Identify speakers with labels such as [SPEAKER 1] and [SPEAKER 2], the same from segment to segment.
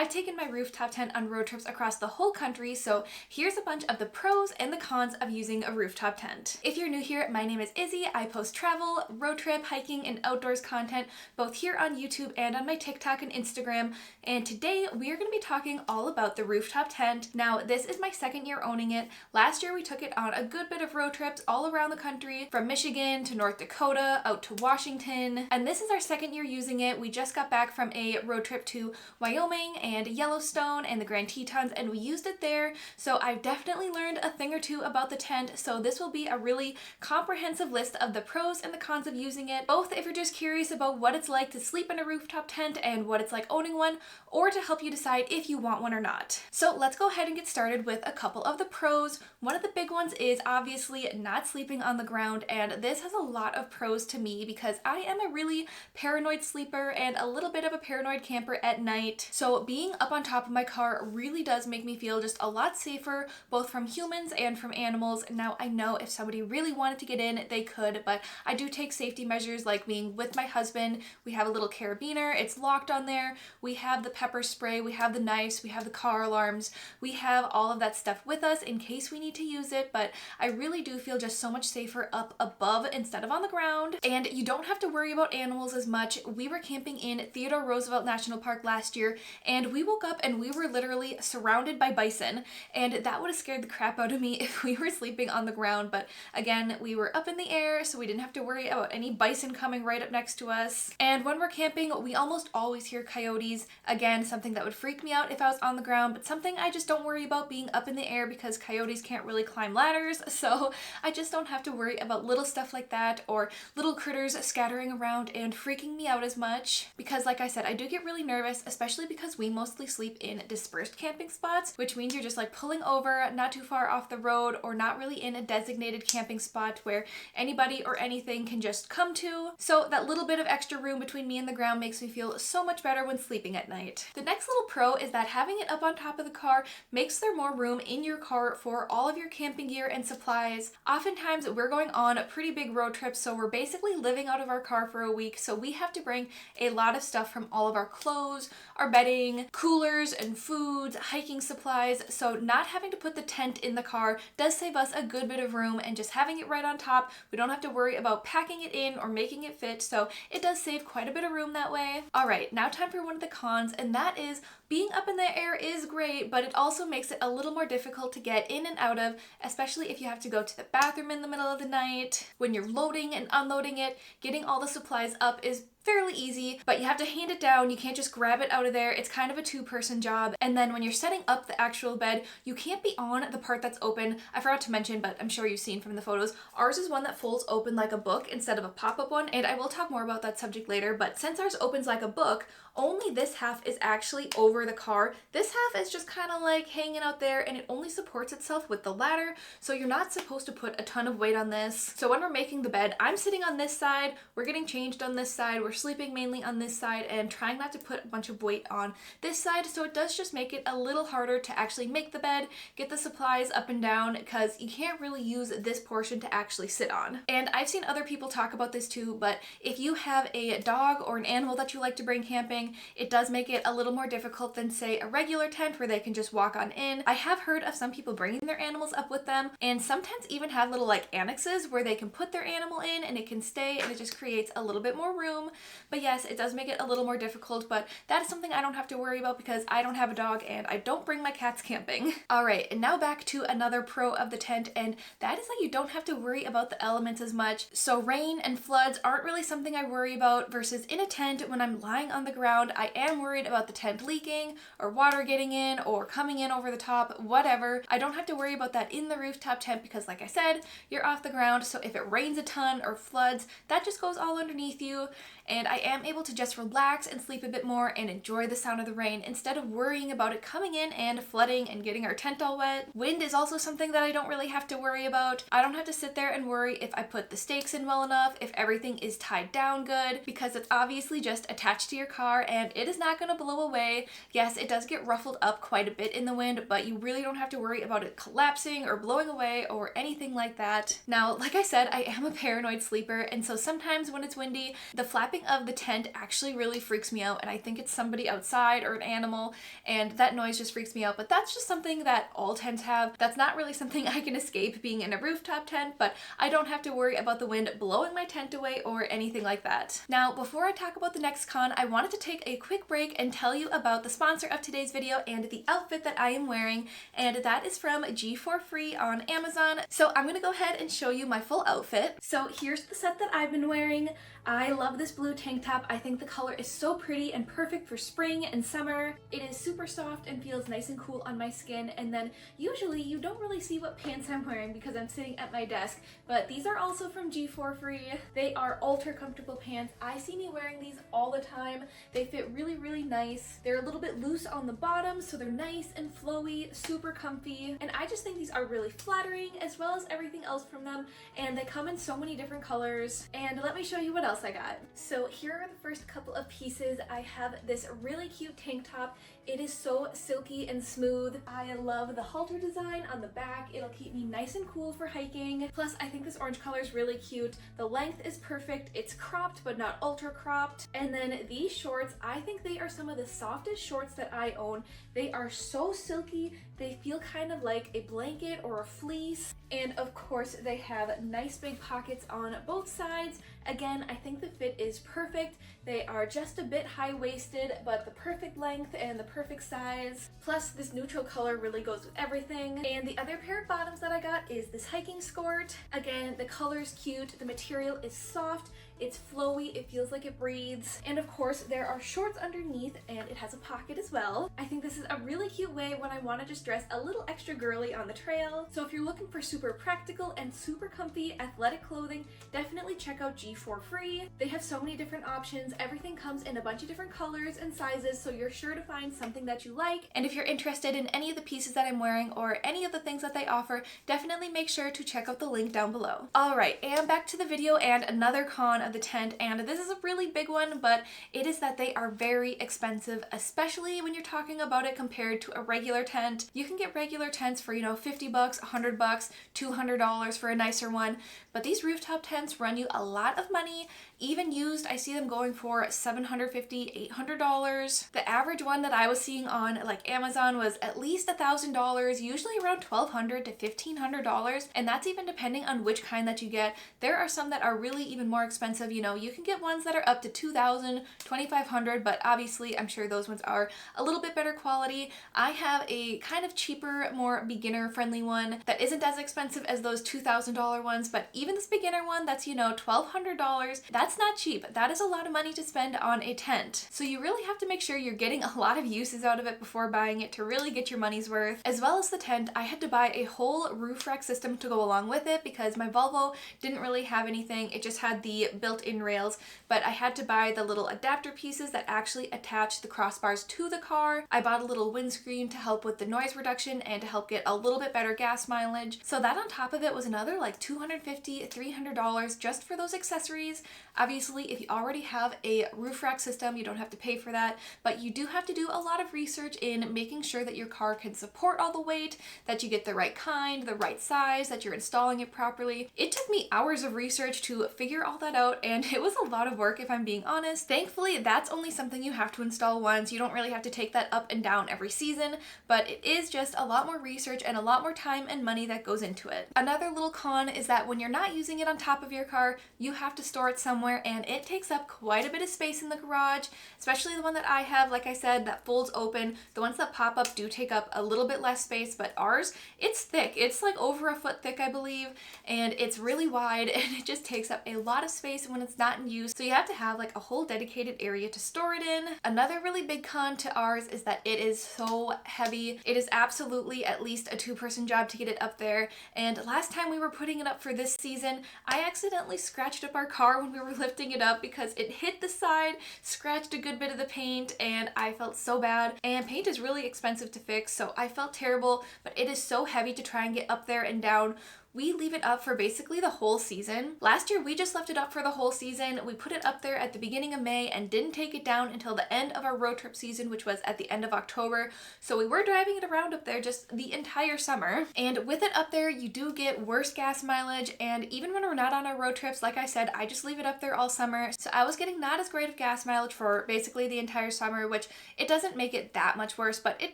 [SPEAKER 1] I've taken my rooftop tent on road trips across the whole country, so here's a bunch of the pros and the cons of using a rooftop tent. If you're new here, my name is Izzy. I post travel, road trip, hiking, and outdoors content both here on YouTube and on my TikTok and Instagram, and today we are going to be talking all about the rooftop tent. Now, this is my second year owning it. Last year we took it on a good bit of road trips all around the country, from Michigan to North Dakota, out to Washington, and this is our second year using it. We just got back from a road trip to Wyoming and Yellowstone and the Grand Tetons, and we used it there, so I've definitely learned a thing or two about the tent. So this will be a really comprehensive list of the pros and the cons of using it, both if you're just curious about what it's like to sleep in a rooftop tent and what it's like owning one, or to help you decide if you want one or not. So let's go ahead and get started with a couple of the pros. One of the big ones is obviously not sleeping on the ground, and this has a lot of pros to me because I am a really paranoid sleeper and a little bit of a paranoid camper at night. So being up on top of my car really does make me feel just a lot safer, both from humans and from animals. Now, I know if somebody really wanted to get in, they could, but I do take safety measures like being with my husband. We have a little carabiner, it's locked on there. We have the pepper spray, we have the knives, we have the car alarms. We have all of that stuff with us in case we need to use it, but I really do feel just so much safer up above instead of on the ground. And you don't have to worry about animals as much. We were camping in Theodore Roosevelt National Park last year, and we woke up and we were literally surrounded by bison, and that would have scared the crap out of me if we were sleeping on the ground. But again, we were up in the air, so we didn't have to worry about any bison coming right up next to us. And when we're camping, we almost always hear coyotes. Again, something that would freak me out if I was on the ground, but something I just don't worry about being up in the air because coyotes can't really climb ladders, so I just don't have to worry about little stuff like that or little critters scattering around and freaking me out as much. Because like I said, I do get really nervous, especially because we mostly sleep in dispersed camping spots, which means you're just like pulling over not too far off the road or not really in a designated camping spot where anybody or anything can just come to. So that little bit of extra room between me and the ground makes me feel so much better when sleeping at night. The next little pro is that having it up on top of the car makes there more room in your car for all of your camping gear and supplies. Oftentimes we're going on pretty big road trips, so we're basically living out of our car for a week, so we have to bring a lot of stuff from all of our clothes, our bedding, coolers and foods, hiking supplies. So not having to put the tent in the car does save us a good bit of room, and just having it right on top, we don't have to worry about packing it in or making it fit, so it does save quite a bit of room that way. Alright, now time for one of the cons, and that is being up in the air is great, but it also makes it a little more difficult to get in and out of, especially if you have to go to the bathroom in the middle of the night. When you're loading and unloading it, getting all the supplies up is fairly easy, but you have to hand it down. You can't just grab it out of there. It's kind of a two-person job. And then when you're setting up the actual bed, you can't be on the part that's open. I forgot to mention, but I'm sure you've seen from the photos, ours is one that folds open like a book instead of a pop-up one, and I will talk more about that subject later. But since ours opens like a book, only this half is actually over the car. This half is just kind of like hanging out there, and it only supports itself with the ladder, so you're not supposed to put a ton of weight on this. So when we're making the bed, I'm sitting on this side, we're getting changed on this side, we're sleeping mainly on this side, and trying not to put a bunch of weight on this side, so it does just make it a little harder to actually make the bed, get the supplies up and down, because you can't really use this portion to actually sit on. And I've seen other people talk about this too, but if you have a dog or an animal that you like to bring camping, it does make it a little more difficult than, say, a regular tent where they can just walk on in. I have heard of some people bringing their animals up with them, and some tents even have little like annexes where they can put their animal in and it can stay, and it just creates a little bit more room. But yes, it does make it a little more difficult, but that is something I don't have to worry about because I don't have a dog and I don't bring my cats camping. Alright, and now back to another pro of the tent, and that is that you don't have to worry about the elements as much. So rain and floods aren't really something I worry about, versus in a tent when I'm lying on the ground, I am worried about the tent leaking or water getting in or coming in over the top, whatever. I don't have to worry about that in the rooftop tent because, like I said, you're off the ground, so if it rains a ton or floods, that just goes all underneath you, and I am able to just relax and sleep a bit more and enjoy the sound of the rain instead of worrying about it coming in and flooding and getting our tent all wet. Wind is also something that I don't really have to worry about. I don't have to sit there and worry if I put the stakes in well enough, if everything is tied down good, because it's obviously just attached to your car car and it is not going to blow away. Yes, it does get ruffled up quite a bit in the wind, but you really don't have to worry about it collapsing or blowing away or anything like that. Now, like I said, I am a paranoid sleeper, and so sometimes when it's windy, the flapping of the tent actually really freaks me out, and I think it's somebody outside or an animal, and that noise just freaks me out. But that's just something that all tents have. That's not really something I can escape being in a rooftop tent, but I don't have to worry about the wind blowing my tent away or anything like that. Now, before I talk about the next con, I wanted to take a quick break and tell you about the sponsor of today's video and the outfit that I am wearing, and that is from G4Free on Amazon. So I'm gonna go ahead and show you my full outfit. So here's the set that I've been wearing. I love this blue tank top. I think the color is so pretty and perfect for spring and summer. It is super soft and feels nice and cool on my skin. And then usually you don't really see what pants I'm wearing because I'm sitting at my desk, but these are also from G4Free. They are ultra comfortable pants. I see me wearing these all the time. They fit really, really nice. They're a little bit loose on the bottom, so they're nice and flowy, super comfy. And I just think these are really flattering, as well as everything else from them. And they come in so many different colors. And let me show you what else I got. So here are the first couple of pieces. I have this really cute tank top. It is so silky and smooth. I love the halter design on the back. It'll keep me nice and cool for hiking. Plus, I think this orange color is really cute. The length is perfect. It's cropped, but not ultra cropped. And then these shorts, I think they are some of the softest shorts that I own. They are so silky. They feel kind of like a blanket or a fleece. And of course, they have nice big pockets on both sides. Again, I think the fit is perfect. They are just a bit high-waisted, but the perfect length and the perfect size. Plus, this neutral color really goes with everything. And the other pair of bottoms that I got is this hiking skort. Again, the color is cute. The material is soft. It's flowy, it feels like it breathes. And of course, there are shorts underneath and it has a pocket as well. I think this is a really cute way when I want to just dress a little extra girly on the trail. So if you're looking for super practical and super comfy athletic clothing, definitely check out G4Free. They have so many different options. Everything comes in a bunch of different colors and sizes, so you're sure to find something that you like. And if you're interested in any of the pieces that I'm wearing or any of the things that they offer, definitely make sure to check out the link down below. Alright, and back to the video and another con of the tent, and this is a really big one, but it is that they are very expensive, especially when you're talking about it compared to a regular tent. You can get regular tents for, you know, 50 bucks, 100 bucks, $200 for a nicer one, but these rooftop tents run you a lot of money. Even used, I see them going for $750, $800. The average one that I was seeing on like Amazon was at least $1,000, usually around $1,200 to $1,500, and that's even depending on which kind that you get. There are some that are really even more expensive. You know, you can get ones that are up to $2,000, $2,500, but obviously I'm sure those ones are a little bit better quality. I have a kind of cheaper, more beginner-friendly one that isn't as expensive as those $2,000 ones, but even this beginner one that's, you know, $1,200, that's not cheap. That is a lot of money to spend on a tent. So you really have to make sure you're getting a lot of uses out of it before buying it to really get your money's worth. As well as the tent, I had to buy a whole roof rack system to go along with it because my Volvo didn't really have anything. It just had the built-in rails, but I had to buy the little adapter pieces that actually attach the crossbars to the car. I bought a little windscreen to help with the noise reduction and to help get a little bit better gas mileage. So that on top of it was another like $250, $300 just for those accessories. Obviously, if you already have a roof rack system, you don't have to pay for that, but you do have to do a lot of research in making sure that your car can support all the weight, that you get the right kind, the right size, that you're installing it properly. It took me hours of research to figure all that out, and it was a lot of work if I'm being honest. Thankfully, that's only something you have to install once. You don't really have to take that up and down every season, but it is just a lot more research and a lot more time and money that goes into it. Another little con is that when you're not using it on top of your car, you have to store it somewhere, and it takes up quite a bit of space in the garage, especially the one that I have, like I said, that folds open. The ones that pop up do take up a little bit less space, but ours, it's thick. It's like over a foot thick, I believe, and it's really wide, and it just takes up a lot of space when it's not in use, so you have to have like a whole dedicated area to store it in. Another really big con to ours is that it is so heavy. It is absolutely at least a two-person job to get it up there, and last time we were putting it up for this season, I accidentally scratched up our car when we were lifting it up because it hit the side, scratched a good bit of the paint, and I felt so bad. And paint is really expensive to fix, so I felt terrible, but it is so heavy to try and get up there and down we leave it up for basically the whole season. Last year, we just left it up for the whole season. We put it up there at the beginning of May and didn't take it down until the end of our road trip season, which was at the end of October. So we were driving it around up there just the entire summer. And with it up there, you do get worse gas mileage. And even when we're not on our road trips, like I said, I just leave it up there all summer. So I was getting not as great of gas mileage for basically the entire summer, which it doesn't make it that much worse, but it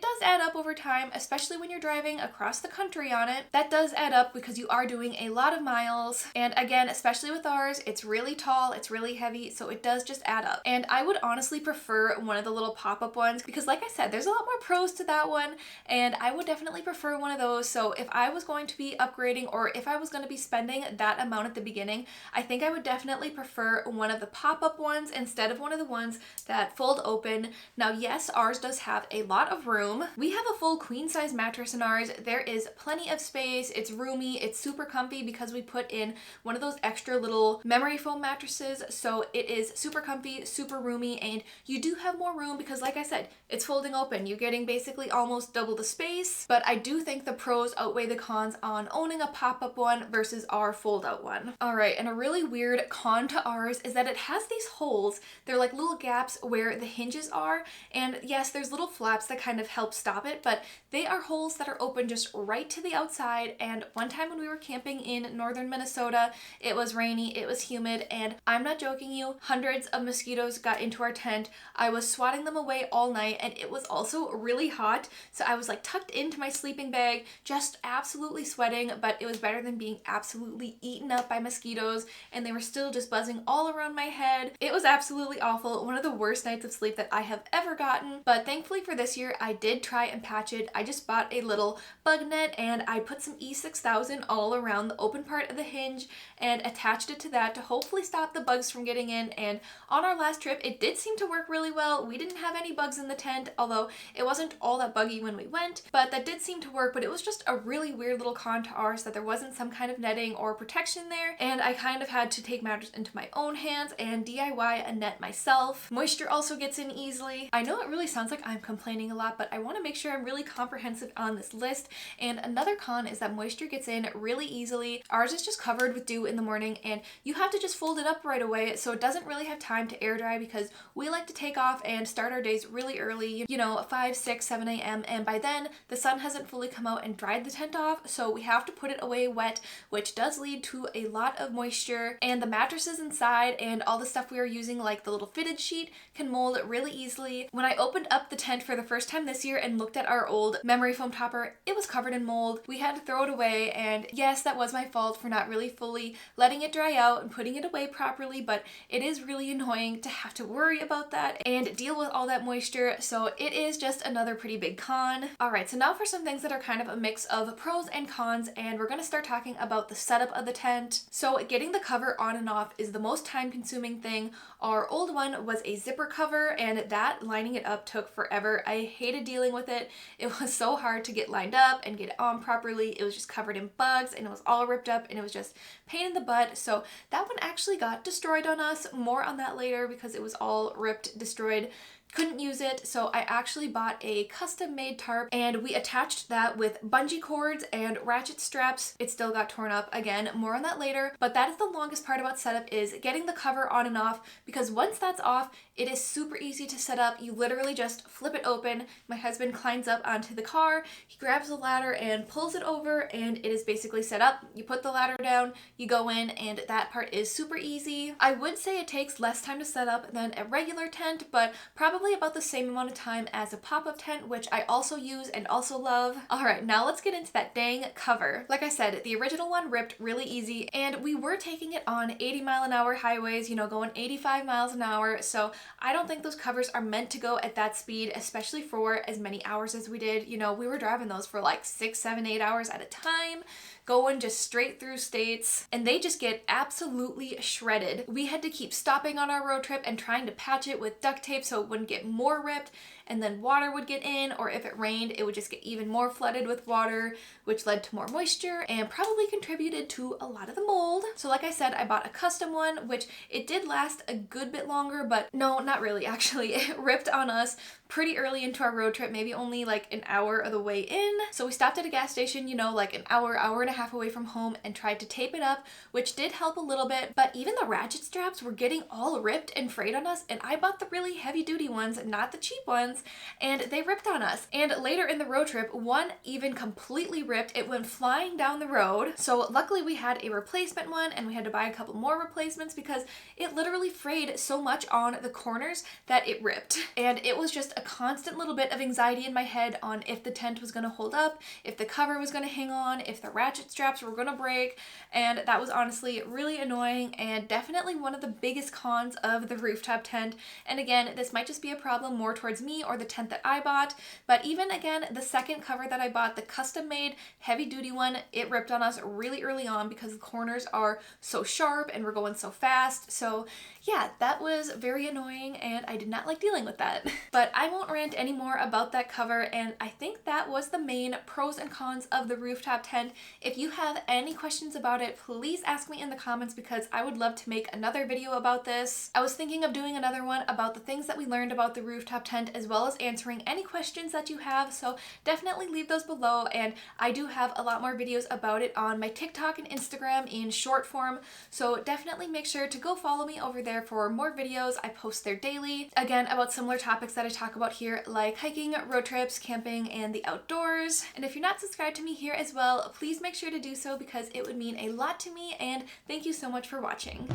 [SPEAKER 1] does add up over time, especially when you're driving across the country on it. That does add up because you are doing a lot of miles. And again, especially with ours, it's really tall, it's really heavy, so it does just add up. And I would honestly prefer one of the little pop-up ones because like I said, there's a lot more pros to that one, and I would definitely prefer one of those. So if I was going to be upgrading or if I was going to be spending that amount at the beginning, I think I would definitely prefer one of the pop-up ones instead of one of the ones that fold open. Now, yes, ours does have a lot of room. We have a full queen size mattress in ours. There is plenty of space. It's roomy. It's super comfy because we put in one of those extra little memory foam mattresses. So it is super comfy, super roomy, and you do have more room because like I said, it's folding open. You're getting basically almost double the space, but I do think the pros outweigh the cons on owning a pop-up one versus our fold-out one. All right, and a really weird con to ours is that it has these holes. They're like little gaps where the hinges are, and yes, there's little flaps that kind of help stop it, but they are holes that are open just right to the outside. And one time when we were camping in northern Minnesota, it was rainy, it was humid, and I'm not joking you, hundreds of mosquitoes got into our tent. I was swatting them away all night, and it was also really hot, so I was like tucked into my sleeping bag, just absolutely sweating, but it was better than being absolutely eaten up by mosquitoes, and they were still just buzzing all around my head. It was absolutely awful, one of the worst nights of sleep that I have ever gotten, but thankfully for this year, I did try and patch it. I just bought a little bug net, and I put some E6000 all around the open part of the hinge and attached it to that to hopefully stop the bugs from getting in. And on our last trip, it did seem to work really well. We didn't have any bugs in the tent, although it wasn't all that buggy when we went, but that did seem to work. But it was just a really weird little con to ours that there wasn't some kind of netting or protection there, and I kind of had to take matters into my own hands and DIY a net myself. Moisture also gets in easily. I know it really sounds like I'm complaining a lot, but I want to make sure I'm really comprehensive on this list. And another con is that moisture gets in really easily. Ours is just covered with dew in the morning, and you have to just fold it up right away, so it doesn't really have time to air dry because we like to take off and start our days really early, you know, 5, 6, 7 a.m. and by then the sun hasn't fully come out and dried the tent off, so we have to put it away wet, which does lead to a lot of moisture. And the mattresses inside and all the stuff we are using, like the little fitted sheet, can mold really easily. When I opened up the tent for the first time this year and looked at our old memory foam topper, it was covered in mold. We had to throw it away, and yes, that was my fault for not really fully letting it dry out and putting it away properly, but it is really annoying to have to worry about that and deal with all that moisture, so it is just another pretty big con. Alright, so now for some things that are kind of a mix of pros and cons, and we're going to start talking about the setup of the tent. So getting the cover on and off is the most time consuming thing. Our old one was a zipper cover, and that lining it up took forever. I hated dealing with it. It was so hard to get lined up and get it on properly. It was just covered in bugs and it was all ripped up and it was just pain in the butt. So that one actually got destroyed on us. More on that later because it was all ripped, destroyed. Couldn't use it, so I actually bought a custom made tarp and we attached that with bungee cords and ratchet straps. It still got torn up again, more on that later, but that is the longest part about setup, is getting the cover on and off, because once that's off, it is super easy to set up. You literally just flip it open. My husband climbs up onto the car, he grabs the ladder and pulls it over, and it is basically set up. You put the ladder down, you go in, and that part is super easy. I would say it takes less time to set up than a regular tent, but probably about the same amount of time as a pop-up tent, which I also use and also love. Alright, now let's get into that dang cover. Like I said, the original one ripped really easy, and we were taking it on 80-mile-an-hour highways, you know, going 85 miles an hour, so I don't think those covers are meant to go at that speed, especially for as many hours as we did. You know, we were driving those for like 6, 7, 8 hours at a time, going just straight through states, and they just get absolutely shredded. We had to keep stopping on our road trip and trying to patch it with duct tape so it wouldn't get more ripped, and then water would get in, or if it rained, it would just get even more flooded with water, which led to more moisture and probably contributed to a lot of the mold. So like I said, I bought a custom one, which it did last a good bit longer, but no, not really actually. It ripped on us pretty early into our road trip, maybe only like an hour of the way in. So we stopped at a gas station, you know, like an hour and a half away from home, and tried to tape it up, which did help a little bit, but even the ratchet straps were getting all ripped and frayed on us, and I bought the really heavy duty ones, not the cheap ones, and they ripped on us. And later in the road trip, one even completely ripped. It went flying down the road. So luckily we had a replacement one, and we had to buy a couple more replacements because it literally frayed so much on the corners that it ripped. And it was just a constant little bit of anxiety in my head on if the tent was going to hold up, if the cover was going to hang on, if the ratchet straps were going to break, and that was honestly really annoying and definitely one of the biggest cons of the rooftop tent. And again, this might just be a problem more towards me or the tent that I bought, but even again, the second cover that I bought, the custom made heavy duty one, it ripped on us really early on because the corners are so sharp and we're going so fast. So yeah, that was very annoying and I did not like dealing with that. But I won't rant anymore about that cover, and I think that was the main pros and cons of the rooftop tent. If you have any questions about it, please ask me in the comments because I would love to make another video about this. I was thinking of doing another one about the things that we learned about the rooftop tent, as well as answering any questions that you have, so definitely leave those below. And I do have a lot more videos about it on my TikTok and Instagram in short form, so definitely make sure to go follow me over there for more videos. I post there daily, again, about similar topics that I talk about here, like hiking, road trips, camping, and the outdoors. And if you're not subscribed to me here as well, please make sure to do so because it would mean a lot to me, and thank you so much for watching.